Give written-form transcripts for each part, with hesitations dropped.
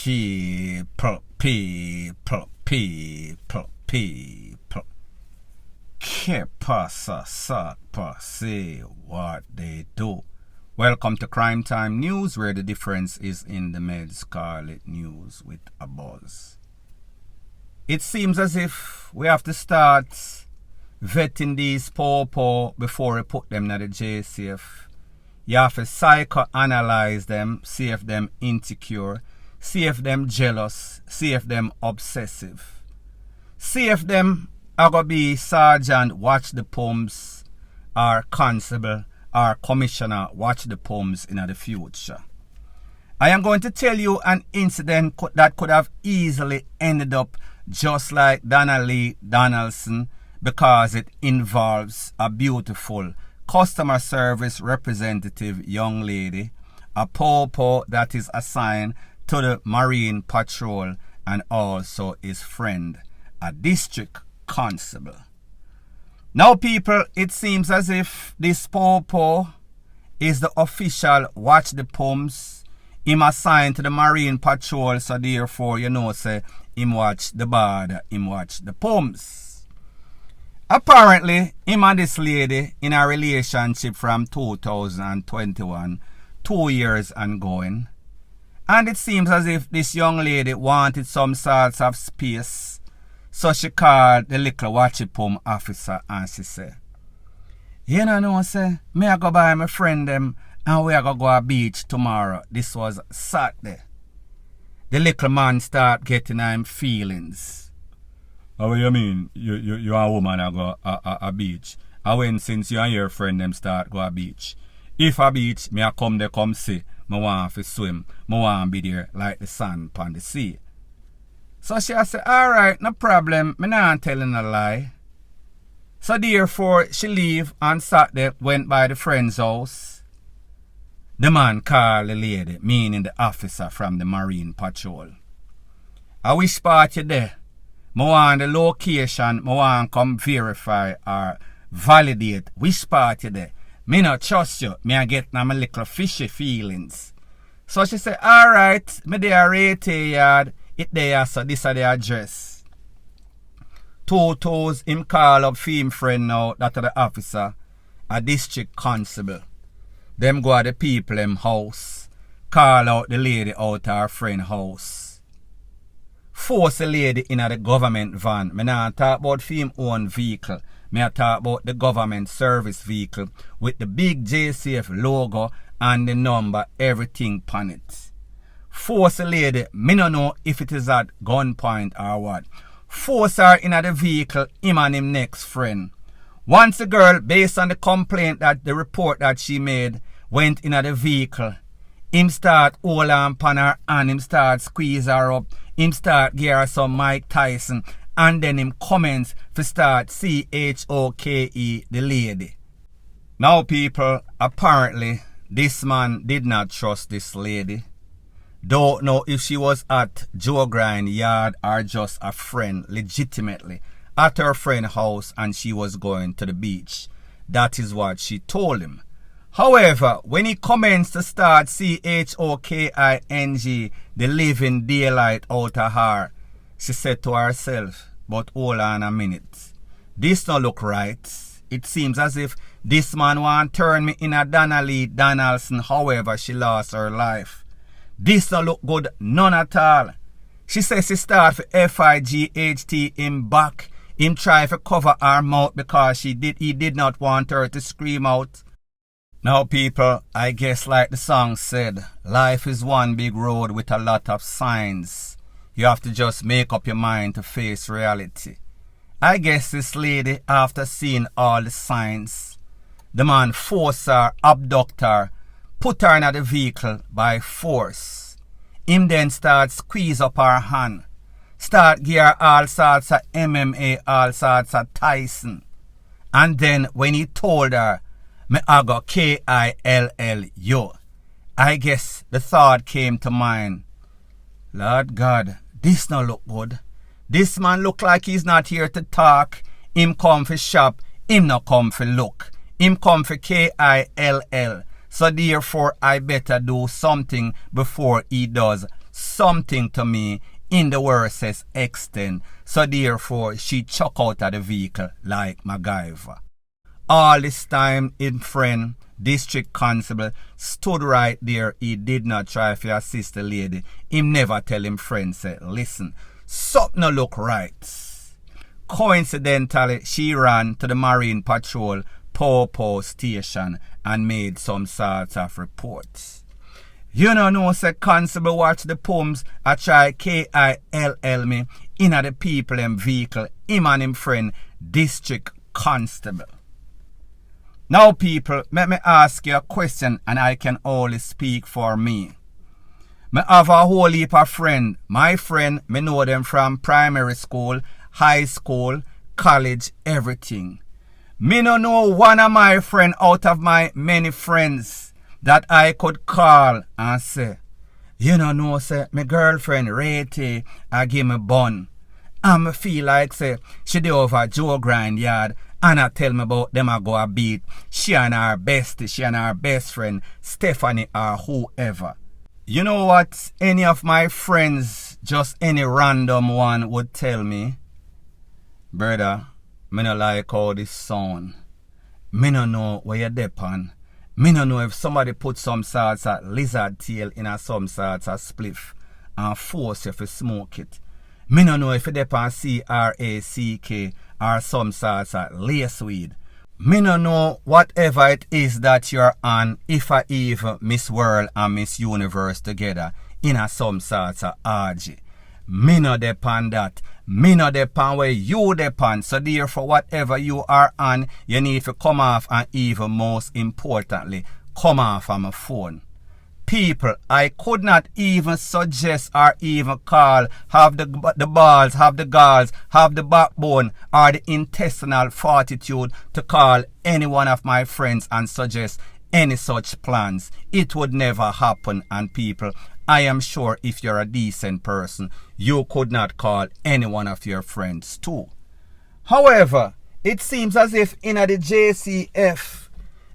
People. Que pasa, sapa, say what they do. Welcome to Crime Time News, where the difference is in the Med Scarlet News with a buzz. It seems as if we have to start vetting these poor before we put them in the JCF. You have to psychoanalyze them, see if them insecure, see if them jealous, see if them obsessive, see if them are going to be sergeant, watch the pumps, or constable, or commissioner, watch the pumps in the future. I am going to tell you an incident that could have easily ended up just like DONNA-LEE Donaldson, because it involves a beautiful customer service representative young lady, a popo that is assigned to the Marine Patrol, and also his friend, a district constable. Now people, it seems as if this popo is the official watch the pumps. Him assigned to the Marine Patrol, so therefore, you know, say, him watch the border, him watch the pumps. Apparently, him and this lady in a relationship from 2021, 2 years and going. And it seems as if this young lady wanted some sorts of space. So she called the little watchy pump officer and she said, "You know, say, me I go buy my friend them and we are going to go to the beach tomorrow." This was Saturday. The little man start getting him feelings. "How do you mean? You a woman a go a beach? And when since you and your friend them start go a beach? If a beach, me a come there come see. Me want to swim. Me want to be there like the sun upon the sea." So she said, "Alright, no problem. Me not telling a lie." So therefore, she leave and Saturday went by the friend's house. The man called the lady, meaning the officer from the Marine Patrol. "I wish part you there. I want the location, I want to come verify or validate which part you there. Me not trust you, me I get my little fishy feelings." So she said, "Alright, me there rate yard, it there, so this is the address." 2 toes, him call up him friend now, that is the officer, a district constable. Them go to the people them house, call out the lady out her friend house. Force a lady in the government van. Me not talk about him own vehicle. Me a talk about the government service vehicle with the big JCF logo and the number, everything on it. Force a lady, me no know if it is at gunpoint or what. Force her in the vehicle, him and him next friend. Once the girl, based on the complaint that the report that she made, went in the vehicle, him start hold on pan her and him start squeeze her up. Him start give her some Mike Tyson, and then him comments to start CHOKE the lady. Now people, apparently this man did not trust this lady. Don't know if she was at Joe Grind yard or just a friend legitimately at her friend's house and she was going to the beach. That is what she told him. However, when he commenced to start CHOKING, the living daylight out of her, she said to herself, "But hold on a minute. This don't look right. It seems as if this man want to turn me in a DONNA-LEE Donaldson, however she lost her life. This don't look good, none at all." She says she start for FIGHT him back. Him try to cover her mouth because he did not want her to scream out. Now people, I guess like the song said, life is one big road with a lot of signs. You have to just make up your mind to face reality. I guess this lady, after seeing all the signs, the man forced her, abduct her, put her in the vehicle by force. Him then start squeeze up her hand, start give her all sorts of MMA, all sorts of Tyson. And then when he told her, "Me I go KILLU," I guess the thought came to mind, Lord God, this no look good. This man look like he's not here to talk. Him come for shop, him not come for look. Him come for KILL. So therefore I better do something before he does something to me in the worstest extent, so therefore she chuck out of the vehicle like MacGyver. All this time, in friend, District Constable stood right there. He did not try to assist the lady. He never tell him friend, say, listen, something no look right. Coincidentally, she ran to the Marine Patrol Popo station and made some sort of reports. You know, say Constable watch the poems I try KILL me in the people in vehicle, him and him friend, District Constable. Now people, let me ask you a question and I can only speak for me. Me have a whole heap of friends. My friend, me know them from primary school, high school, college, everything. Me no know one of my friends out of my many friends that I could call and say, you know, say, my girlfriend Rete, I give me bun. And me feel like, say, she dey over Joe Grind yard and I tell me about them I go a beat. She and her bestie, she and her best friend, Stephanie or whoever. You know what any of my friends, just any random one would tell me? Brother, me no like how this sound. Me no know where you depend. Me no know if somebody put some sorts of lizard tail in a some sorts of spliff and force you to smoke it. Me no know if you depend CRACK or some sorts of lace weed. Me no know whatever it is that you're on, if I even Miss World and Miss Universe together in a some sorts of RG. Me no depend that. Me no depend where you depend. So therefore, whatever you are on, you need to come off, and even most importantly, come off on my phone. People, I could not even suggest or even call, have the balls, have the galls, have the backbone or the intestinal fortitude to call any one of my friends and suggest any such plans. It would never happen. And people, I am sure if you're a decent person, you could not call any one of your friends too. However, it seems as if in the JCF,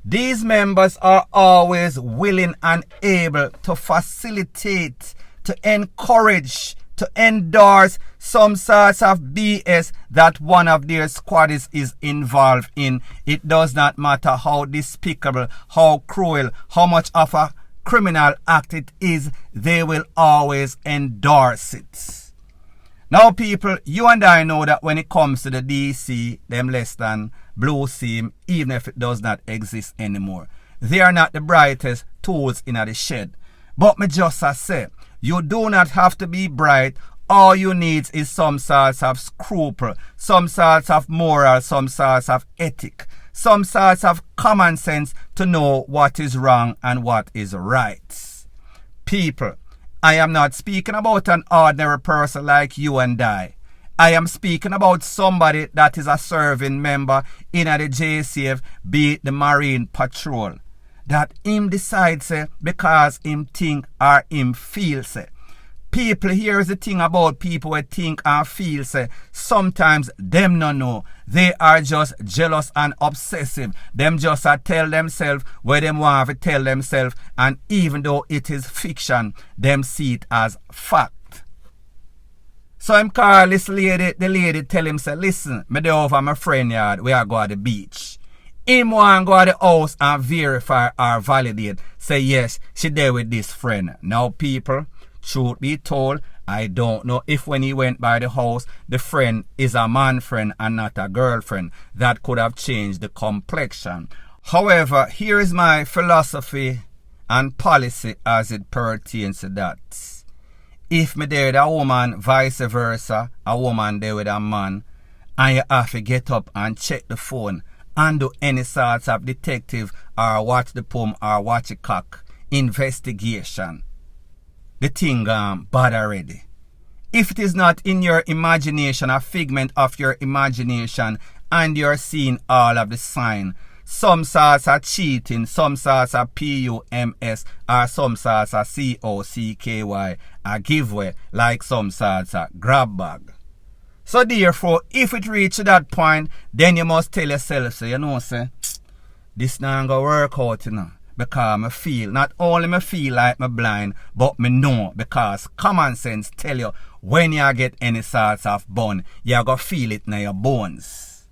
these members are always willing and able to facilitate, to encourage, to endorse some sorts of BS that one of their squaddies is involved in. It does not matter how despicable, how cruel, how much of a criminal act it is, they will always endorse it. Now people, you and I know that when it comes to the DC, them less than blue seam, even if it does not exist anymore, they are not the brightest tools in the shed. But me just say, you do not have to be bright. All you need is some sorts of scruple, some sorts of moral, some sorts of ethic, some sorts of common sense to know what is wrong and what is right. People, I am not speaking about an ordinary person like you and I. I am speaking about somebody that is a serving member in the JCF, be it the Marine Patrol. That him decides because him think or him feel say. People, here's the thing about people who think and feel say, sometimes them no know. They are just jealous and obsessive. Them just tell themselves where them want to tell themselves, and even though it is fiction, them see it as fact. So him call this lady, the lady tell him say, listen, me dey over my friend yard, we are go to the beach. Him want go to the house and verify or validate, say yes, she there with this friend. Now people, truth be told, I don't know if when he went by the house, the friend is a man friend and not a girlfriend. That could have changed the complexion. However, here is my philosophy and policy as it pertains to that. If me there with a woman, vice versa, a woman there with a man, and you have to get up and check the phone and do any sorts of detective or watch the poem or watch a cock investigation, the thing bad already. If it is not in your imagination, a figment of your imagination, and you're seeing all of the sign, some sorts of cheating, some sorts of PUMS, or some sorts of COCKY, a giveaway, like some sorts of grab bag. So therefore, if it reaches that point, then you must tell yourself, so you know, say, this not gonna work out, you know. because me feel, not only me feel like me blind, but me know because common sense tell you when you get any sorts of bun, you go feel it in your bones.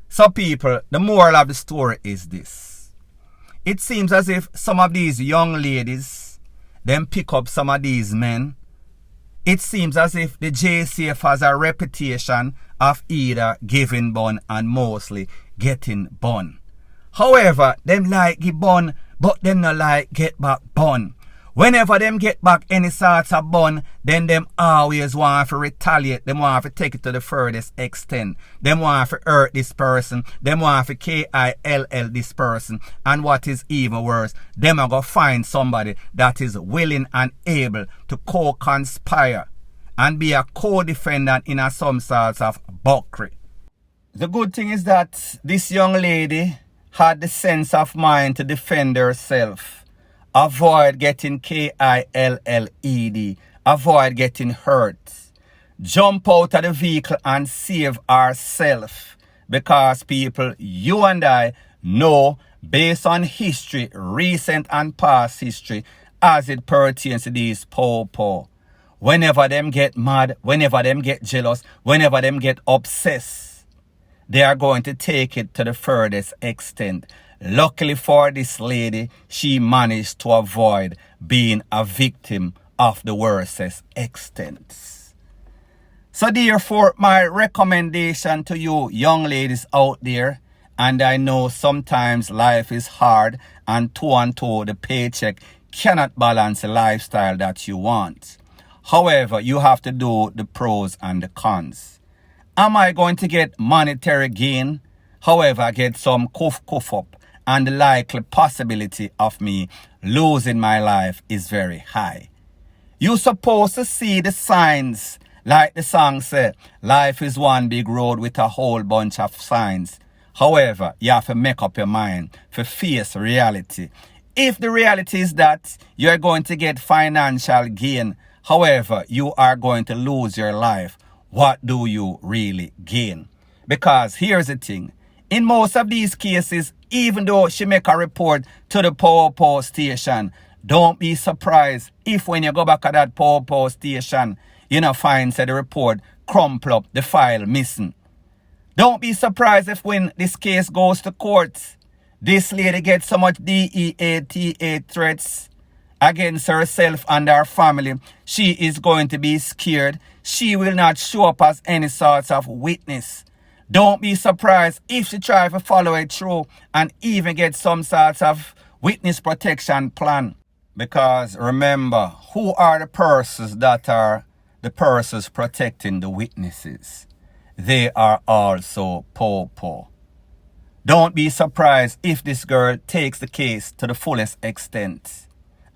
So people, the moral of the story is this. It seems as if some of these young ladies, them pick up some of these men. It seems as if the JCF has a reputation of either giving bun and mostly getting bun. However, them like give bun, but them not like get back bun. Whenever them get back any sorts of bun, then them always want to retaliate. Them want to take it to the furthest extent. Them want to hurt this person. Them want to KILL this person. And what is even worse, them are going to find somebody that is willing and able to co-conspire and be a co-defendant in some sorts of buckery. The good thing is that this young lady had the sense of mind to defend herself. Avoid getting KILLED. Avoid getting hurt. Jump out of the vehicle and save ourselves. Because people, you and I know, based on history, recent and past history, as it pertains to these po-po, whenever them get mad, whenever them get jealous, whenever them get obsessed, they are going to take it to the furthest extent. Luckily for this lady, she managed to avoid being a victim of the worstest extent. So therefore, my recommendation to you young ladies out there, and I know sometimes life is hard and two the paycheck cannot balance the lifestyle that you want. However, you have to do the pros and the cons. Am I going to get monetary gain? However, I get some cuff up, and the likely possibility of me losing my life is very high. You're supposed to see the signs, like the song said, life is one big road with a whole bunch of signs. However, you have to make up your mind to face reality. If the reality is that you're going to get financial gain, however, you are going to lose your life, what do you really gain? Because here's the thing. In most of these cases, even though she make a report to the po station, don't be surprised if when you go back at that po station, you know, find the report crumple up, the file missing. Don't be surprised if when this case goes to court, this lady gets so much DEATA threats against herself and her family. She is going to be scared. She will not show up as any sort of witness. Don't be surprised if she tries to follow it through and even get some sort of witness protection plan. Because remember, who are the persons that are the persons protecting the witnesses? They are also po. Don't be surprised if this girl takes the case to the fullest extent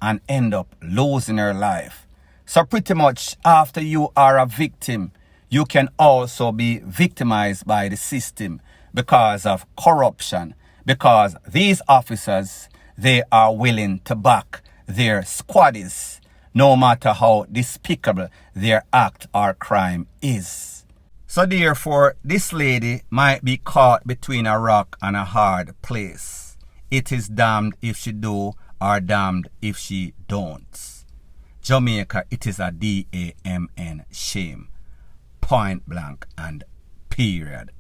and end up losing her life. So pretty much after you are a victim, you can also be victimized by the system because of corruption. Because these officers, they are willing to back their squaddies, no matter how despicable their act or crime is. So therefore, this lady might be caught between a rock and a hard place. It is damned if she do or damned if she don't. Jamaica, it is a DAMN shame. Point blank and period.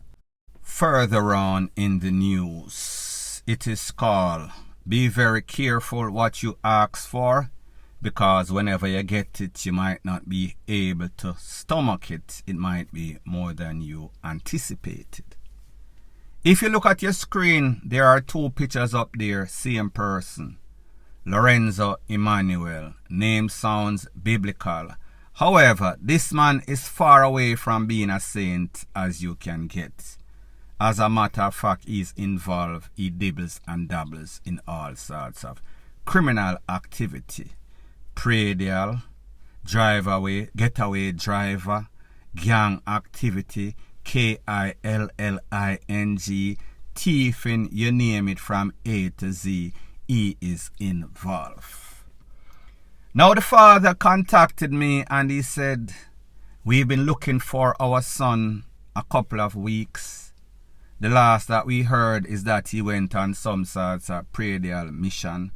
Further on in the news, it is called, be very careful what you ask for, because whenever you get it, you might not be able to stomach it. It might be more than you anticipated. If you look at your screen, there are two pictures up there, same person. Lorenzo Emmanuel. Name sounds biblical. However, this man is far away from being a saint as you can get. As a matter of fact, he's involved, he dibbles and dabbles in all sorts of criminal activity. Predial, drive away, getaway driver, gang activity, KILLING, thieving, you name it from A to Z, he is involved. Now the father contacted me and he said, we've been looking for our son a couple of weeks. The last that we heard is that he went on some sorts of predial mission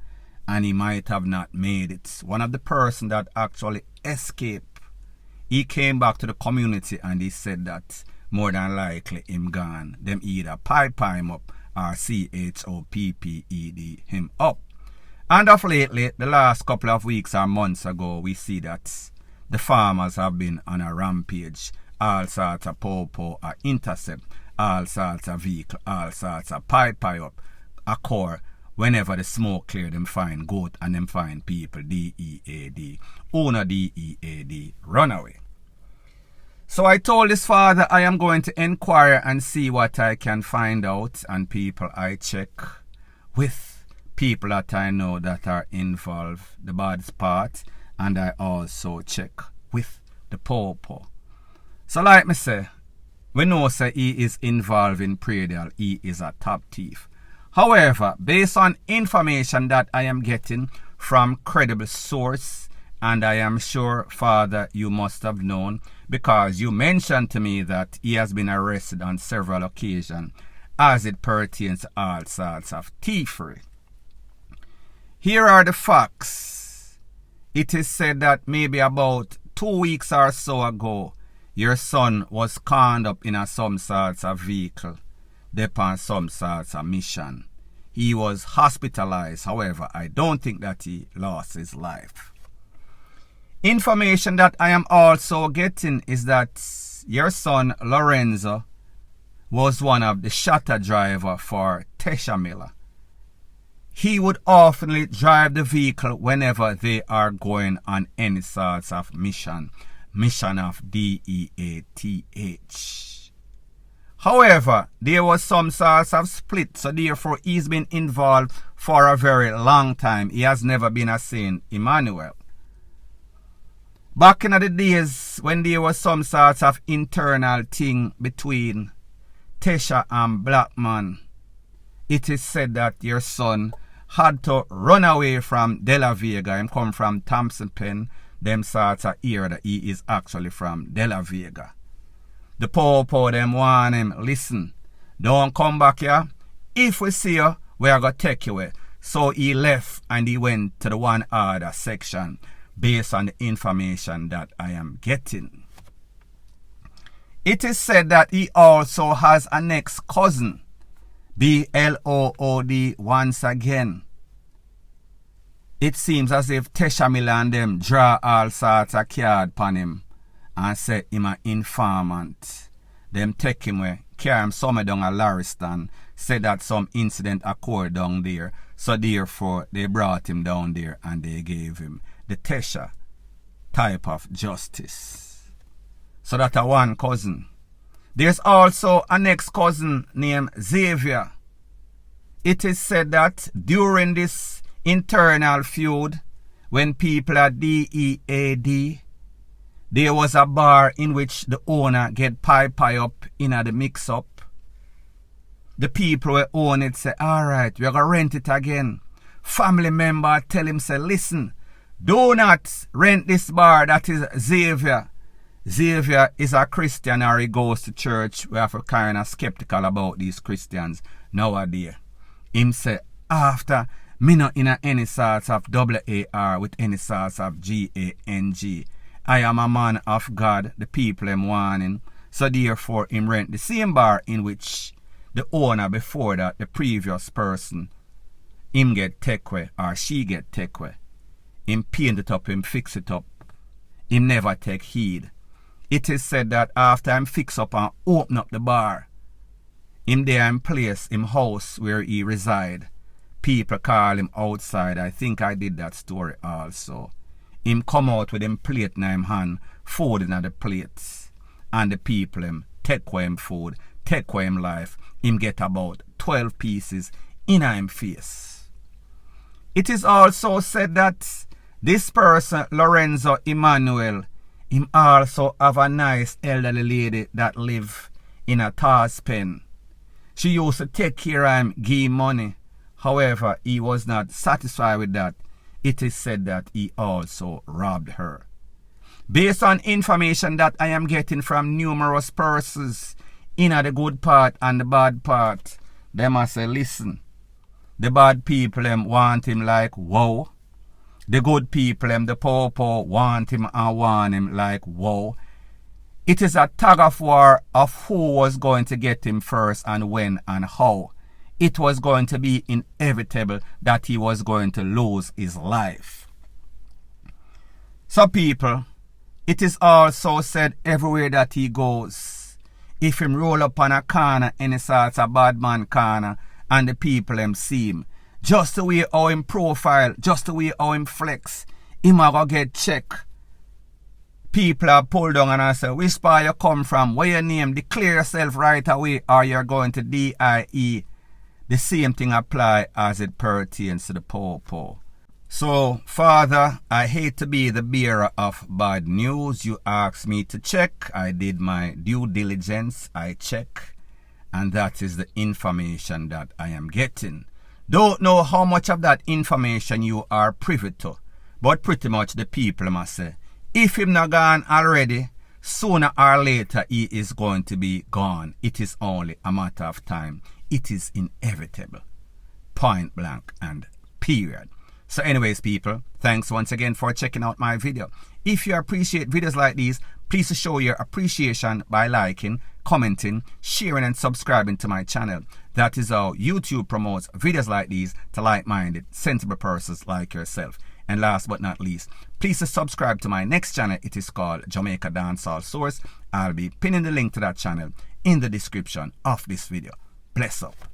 and he might have not made it. One of the person that actually escaped, he came back to the community and he said that more than likely him gone. Them either pipe him up or CHOPPED him up. And of lately, the last couple of weeks or months ago, we see that the farmers have been on a rampage. All sorts of popo or intercept, all sorts of vehicle, all sorts of pipe up, occur whenever the smoke clear, them find goat and them find people, DEAD, owner DEAD, run away. So I told his father I am going to inquire and see what I can find out, and people I check with people that I know that are involved, the bad part, and I also check with the popo. So like me say, we know say he is involved in predial, he is a top thief. However, based on information that I am getting from credible source, and I am sure, Father, you must have known, because you mentioned to me that he has been arrested on several occasions as it pertains to all sorts of thievery. Here are the facts. It is said that maybe about 2 weeks or so ago, your son was conned up in some sorts of vehicle, upon some sorts of mission. He was hospitalized, however, I don't think that he lost his life. Information that I am also getting is that your son, Lorenzo, was one of the shutter driver for Tesha Miller. He would often drive the vehicle whenever they are going on any sorts of mission of DEATH. However, there was some sorts of split, so therefore he's been involved for a very long time. He has never been a Saint Emmanuel. Back in the days when there was some sorts of internal thing between Tesha and Blackman, it is said that your son had to run away from De La Vega. He come from Thompson Pen. Them sorts of hear that he is actually from De La Vega. The popo them warn him, listen, don't come back here. If we see you, we are going to take you away. So he left and he went to the one other section based on the information that I am getting. It is said that he also has a next cousin, BLOOD once again. It seems as if Tesha Miller and them draw all sorts of card upon him and say him an informant. Them take him away, carry him somewhere down at Lariston, say that some incident occurred down there, so therefore they brought him down there and they gave him the Tesha type of justice. So that's a one cousin. There's also a next cousin named Xavier. It is said that during this internal feud, when people at DEAD, there was a bar in which the owner get pie up in the mix up. The people who own it say, alright, we're going to rent it again. Family member tell him, say, listen, do not rent this bar. That is Xavier. Xavier is a Christian or he goes to church. We are kind of skeptical about these Christians nowadays. Him say, after me not in any sorts of AAR with any sorts of GANG. I am a man of God, the people am warning. So therefore him rent the same bar in which the owner before that, the previous person, him get take away or she get take away. Him paint it up, him fix it up. Him never take heed. It is said that after him fix up and open up the bar, him there in place, him house where he reside. People call him outside. I think I did that story also. Him come out with him plate in him hand, food in the plates. And the people him take away him food, take away him life. Him get about 12 pieces in him face. It is also said that this person, Lorenzo Emmanuel, him also have a nice elderly lady that live in a Tars pen. She used to take care of him, give him money. However, he was not satisfied with that. It is said that he also robbed her. Based on information that I am getting from numerous persons, In the good part and the bad part, them a say, listen, the bad people them want him like wow. The good people them, the poor want him and want him like wow. It is a tug of war of who was going to get him first and when and how. It was going to be inevitable that he was going to lose his life. So people, it is also said everywhere that he goes, if him roll up on a corner, any sort of bad man corner, and the people them see him, just the way how him profile, just the way how him flex, him a go get check. People are pulled down and I say, which part you come from, where your name, declare yourself right away, or you're going to DIE. The same thing apply as it pertains to the poor. So, Father, I hate to be the bearer of bad news. You asked me to check. I did my due diligence. I check. And that is the information that I am getting. Don't know how much of that information you are privy to. But pretty much the people must say, if him not gone already, sooner or later he is going to be gone. It is only a matter of time. It is inevitable. Point blank and period. So anyways, people, thanks once again for checking out my video. If you appreciate videos like these, please show your appreciation by liking, commenting, sharing and subscribing to my channel. That is how YouTube promotes videos like these to like-minded, sensible persons like yourself. And last but not least, please subscribe to my next channel. It is called Jamaica Dancehall Source. I'll be pinning the link to that channel in the description of this video. Bless up.